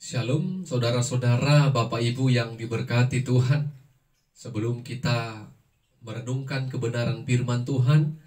Shalom saudara-saudara, Bapak Ibu yang diberkati Tuhan. Sebelum kita merenungkan kebenaran firman Tuhan,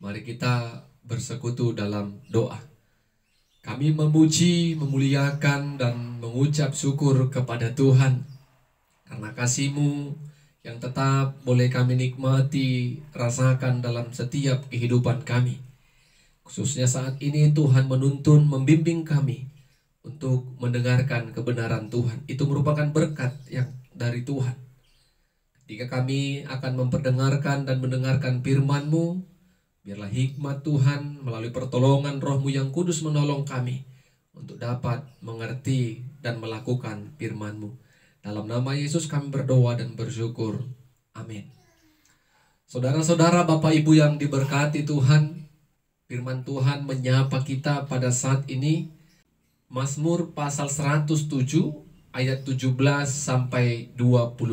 mari kita bersekutu dalam doa. Kami memuji, memuliakan, dan mengucap syukur kepada Tuhan karena kasih-Mu yang tetap boleh kami nikmati, rasakan dalam setiap kehidupan kami. Khususnya saat ini Tuhan menuntun, membimbing kami untuk mendengarkan kebenaran Tuhan. Itu merupakan berkat yang dari Tuhan. Ketika kami akan memperdengarkan dan mendengarkan firman-Mu, biarlah hikmat Tuhan melalui pertolongan Roh-Mu yang kudus menolong kami untuk dapat mengerti dan melakukan firman-Mu. Dalam nama Yesus kami berdoa dan bersyukur. Amin. Saudara-saudara, Bapak Ibu yang diberkati Tuhan, firman Tuhan menyapa kita pada saat ini. Mazmur pasal 107 ayat 17 sampai 22.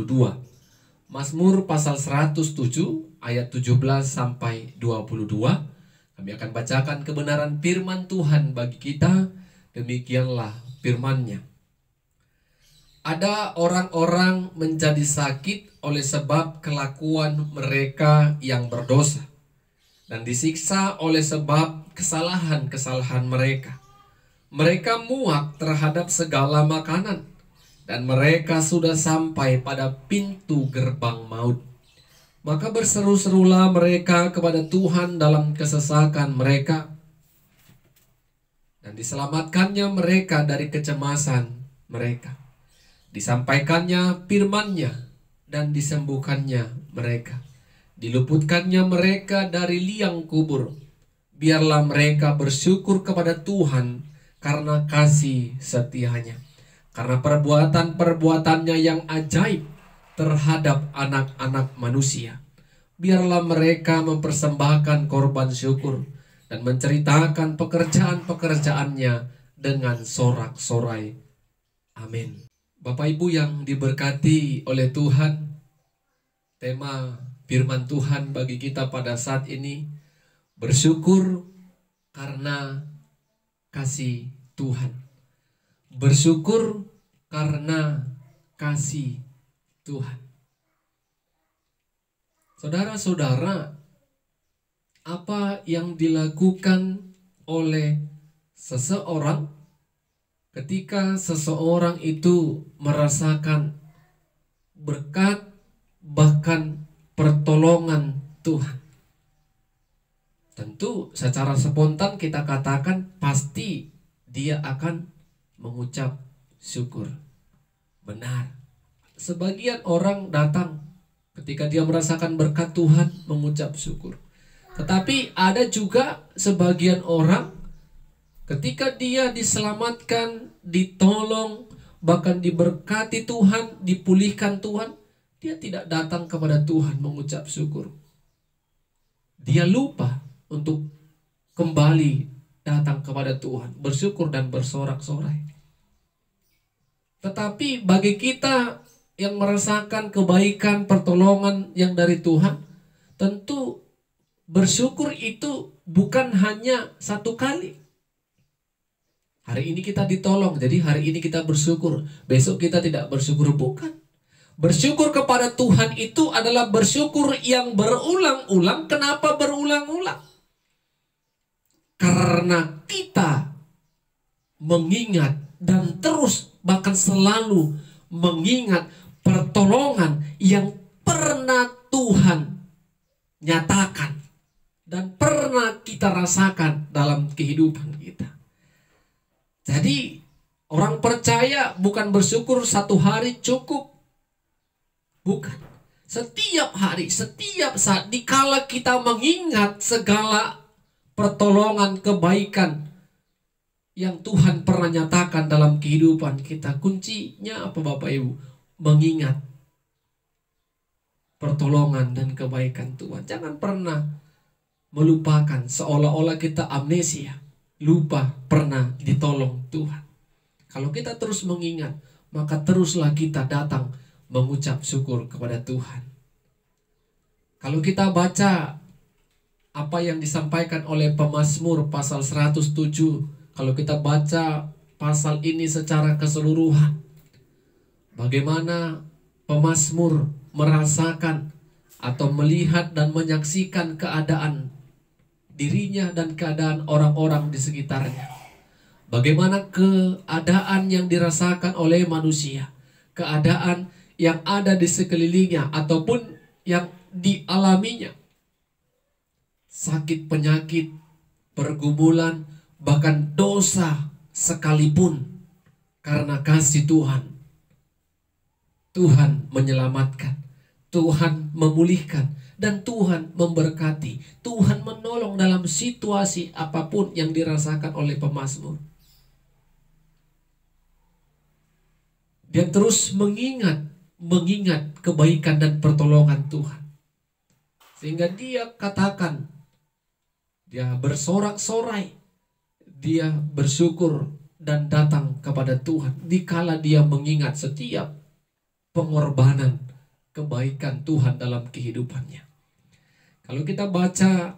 Mazmur pasal 107 ayat 17 sampai 22. Kami akan bacakan kebenaran firman Tuhan bagi kita. Demikianlah firman-Nya. Ada orang-orang menjadi sakit oleh sebab kelakuan mereka yang berdosa, dan disiksa oleh sebab kesalahan-kesalahan mereka. Mereka muak terhadap segala makanan, dan mereka sudah sampai pada pintu gerbang maut. Maka berseru-serulah mereka kepada Tuhan dalam kesesakan mereka, dan diselamatkannya mereka dari kecemasan mereka. Disampaikannya firman-Nya, dan disembuhkannya mereka. Diluputkannya mereka dari liang kubur. Biarlah mereka bersyukur kepada Tuhan karena kasih setia-Nya, karena perbuatan-perbuatannya yang ajaib terhadap anak-anak manusia. Biarlah mereka mempersembahkan korban syukur dan menceritakan pekerjaan-pekerjaannya dengan sorak-sorai. Amin. Bapak Ibu yang diberkati oleh Tuhan, tema firman Tuhan bagi kita pada saat ini, bersyukur karena kasih Tuhan. Bersyukur karena kasih Tuhan. Saudara-saudara, apa yang dilakukan oleh seseorang ketika seseorang itu merasakan berkat, bahkan pertolongan Tuhan? Tentu secara spontan kita katakan pasti dia akan mengucap syukur. Benar. Sebagian orang datang ketika dia merasakan berkat Tuhan mengucap syukur. Tetapi ada juga sebagian orang ketika dia diselamatkan, ditolong, bahkan diberkati Tuhan, dipulihkan Tuhan, dia tidak datang kepada Tuhan mengucap syukur. Dia lupa untuk kembali datang kepada Tuhan, bersyukur dan bersorak-sorai. Tetapi bagi kita yang merasakan kebaikan, pertolongan yang dari Tuhan, tentu bersyukur itu bukan hanya satu kali. Hari ini kita ditolong, jadi hari ini kita bersyukur. Besok kita tidak bersyukur, bukan. Bersyukur kepada Tuhan itu adalah bersyukur yang berulang-ulang. Kenapa berulang-ulang? Karena kita mengingat dan terus bahkan selalu mengingat pertolongan yang pernah Tuhan nyatakan dan pernah kita rasakan dalam kehidupan kita. Jadi orang percaya bukan bersyukur satu hari cukup. Bukan. Setiap hari, setiap saat, dikala kita mengingat segala pertolongan, kebaikan yang Tuhan pernah nyatakan dalam kehidupan kita. Kuncinya apa Bapak Ibu? Mengingat pertolongan dan kebaikan Tuhan. Jangan pernah melupakan, seolah-olah kita amnesia, lupa pernah ditolong Tuhan. Kalau kita terus mengingat, maka teruslah kita datang mengucap syukur kepada Tuhan. Kalau kita baca apa yang disampaikan oleh pemazmur pasal 107, kalau kita baca pasal ini secara keseluruhan. Bagaimana pemazmur merasakan atau melihat dan menyaksikan keadaan dirinya dan keadaan orang-orang di sekitarnya. Bagaimana keadaan yang dirasakan oleh manusia, keadaan yang ada di sekelilingnya ataupun yang dialaminya. Sakit, penyakit, pergumulan, bahkan dosa sekalipun, karena kasih Tuhan. Tuhan menyelamatkan, Tuhan memulihkan, dan Tuhan memberkati. Tuhan menolong dalam situasi apapun yang dirasakan oleh pemazmur. Dia terus mengingat kebaikan dan pertolongan Tuhan. Sehingga dia katakan, dia bersorak-sorai, dia bersyukur dan datang kepada Tuhan. Dikala dia mengingat setiap pengorbanan kebaikan Tuhan dalam kehidupannya. Kalau kita baca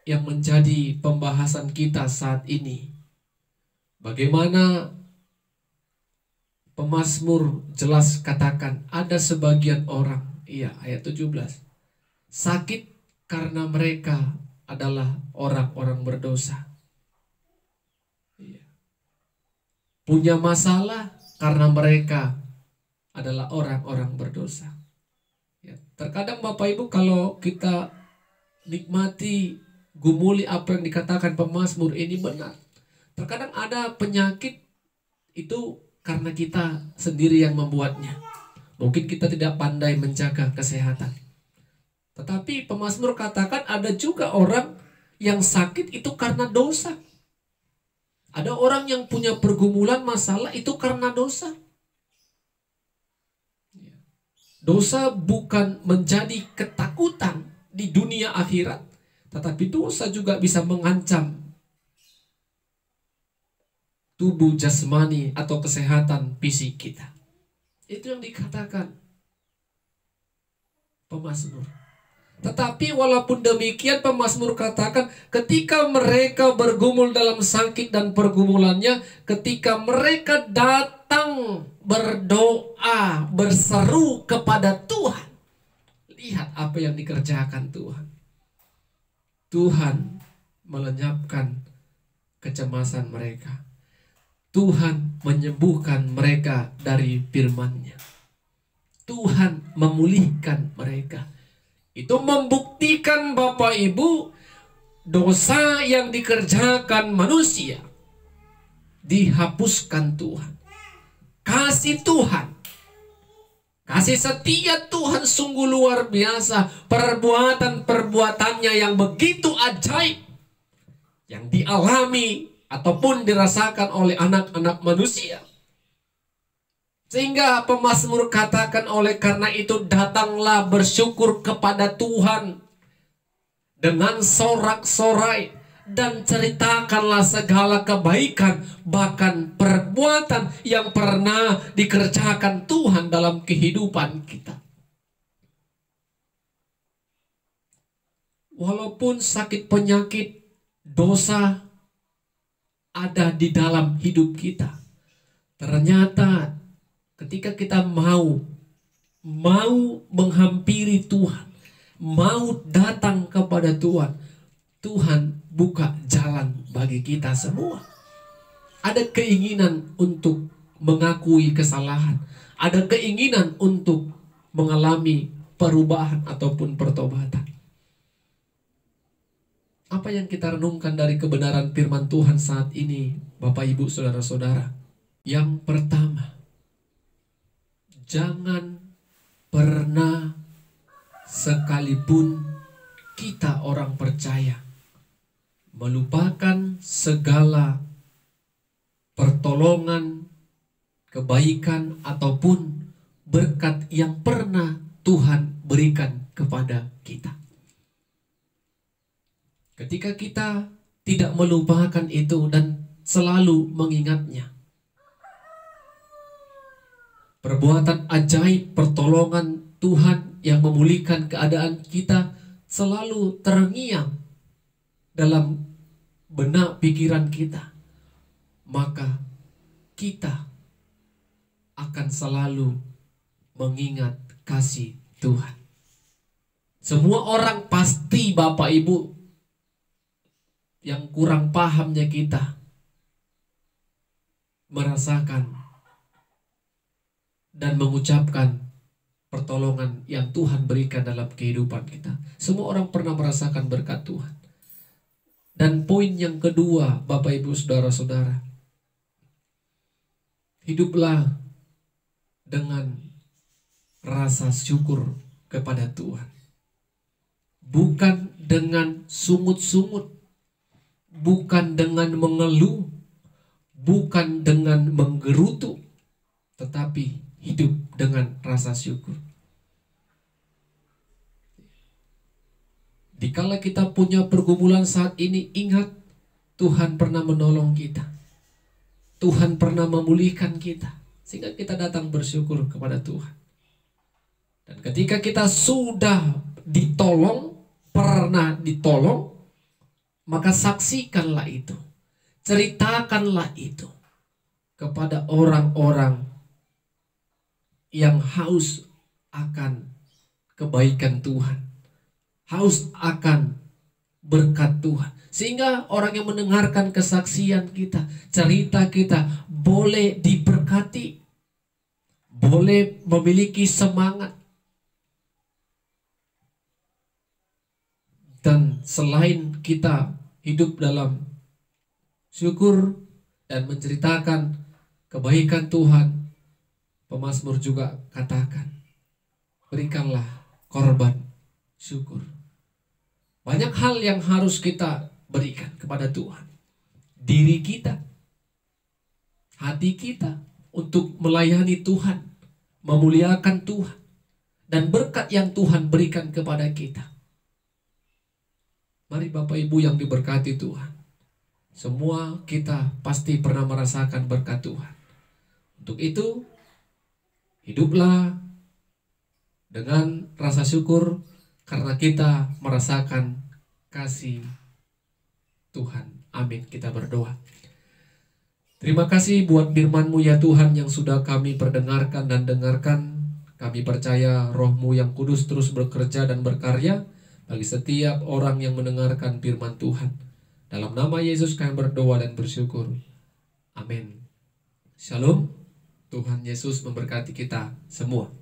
yang menjadi pembahasan kita saat ini, bagaimana pemazmur jelas katakan ada sebagian orang, iya ayat 17, sakit karena mereka adalah orang-orang berdosa. Punya masalah karena mereka adalah orang-orang berdosa. Ya, terkadang Bapak Ibu kalau kita nikmati, gumuli apa yang dikatakan pemazmur ini benar. Terkadang ada penyakit itu karena kita sendiri yang membuatnya. Mungkin kita tidak pandai menjaga kesehatan. Tetapi pemazmur katakan ada juga orang yang sakit itu karena dosa. Ada orang yang punya pergumulan masalah itu karena dosa. Dosa bukan menjadi ketakutan di dunia akhirat, tetapi dosa juga bisa mengancam tubuh jasmani atau kesehatan fisik kita. Itu yang dikatakan pemazmur. Tetapi walaupun demikian pemazmur katakan ketika mereka bergumul dalam sakit dan pergumulannya, ketika mereka datang berdoa, berseru kepada Tuhan, lihat apa yang dikerjakan Tuhan. Tuhan melenyapkan kecemasan mereka. Tuhan menyembuhkan mereka dari firman-Nya. Tuhan memulihkan mereka. Itu membuktikan Bapak Ibu, dosa yang dikerjakan manusia dihapuskan Tuhan. Kasih Tuhan, kasih setia Tuhan sungguh luar biasa. Perbuatan-perbuatannya yang begitu ajaib yang dialami ataupun dirasakan oleh anak-anak manusia. Sehingga pemazmur katakan oleh karena itu datanglah bersyukur kepada Tuhan dengan sorak-sorai dan ceritakanlah segala kebaikan bahkan perbuatan yang pernah dikerjakan Tuhan dalam kehidupan kita. Walaupun sakit penyakit dosa ada di dalam hidup kita, ternyata ketika kita mau menghampiri Tuhan, mau datang kepada Tuhan, Tuhan buka jalan bagi kita semua. Ada keinginan untuk mengakui kesalahan, ada keinginan untuk mengalami perubahan ataupun pertobatan. Apa yang kita renungkan dari kebenaran firman Tuhan saat ini, Bapak Ibu Saudara-saudara? Yang pertama, jangan pernah sekalipun kita orang percaya melupakan segala pertolongan, kebaikan ataupun berkat yang pernah Tuhan berikan kepada kita. Ketika kita tidak melupakan itu dan selalu mengingatnya, perbuatan ajaib, pertolongan Tuhan yang memulihkan keadaan kita selalu terngiang dalam benak pikiran kita, maka kita akan selalu mengingat kasih Tuhan. Semua orang pasti, Bapak Ibu, yang kurang pahamnya kita merasakan dan mengucapkan pertolongan yang Tuhan berikan dalam kehidupan kita. Semua orang pernah merasakan berkat Tuhan. Dan poin yang kedua, Bapak Ibu Saudara-saudara, hiduplah dengan rasa syukur kepada Tuhan. Bukan dengan sungut-sungut, bukan dengan mengeluh, bukan dengan menggerutu, tetapi hidup dengan rasa syukur. Dikala kita punya pergumulan saat ini, ingat Tuhan pernah menolong kita. Tuhan pernah memulihkan kita, sehingga kita datang bersyukur kepada Tuhan. Dan ketika kita sudah ditolong, pernah ditolong, maka saksikanlah itu, ceritakanlah itu kepada orang-orang yang haus akan kebaikan Tuhan, haus akan berkat Tuhan. Sehingga orang yang mendengarkan kesaksian kita, cerita kita, boleh diberkati, boleh memiliki semangat. Dan selain kita hidup dalam syukur dan menceritakan kebaikan Tuhan, pemazmur juga katakan, berikanlah korban syukur. Banyak hal yang harus kita berikan kepada Tuhan. Diri kita, hati kita, untuk melayani Tuhan, memuliakan Tuhan, dan berkat yang Tuhan berikan kepada kita. Mari Bapak Ibu yang diberkati Tuhan, semua kita pasti pernah merasakan berkat Tuhan. Untuk itu, hiduplah dengan rasa syukur karena kita merasakan kasih Tuhan. Amin. Kita berdoa. Terima kasih buat firman-Mu ya Tuhan yang sudah kami perdengarkan dan dengarkan. Kami percaya Roh-Mu yang kudus terus bekerja dan berkarya bagi setiap orang yang mendengarkan firman Tuhan. Dalam nama Yesus kami berdoa dan bersyukur. Amin. Shalom. Tuhan Yesus memberkati kita semua.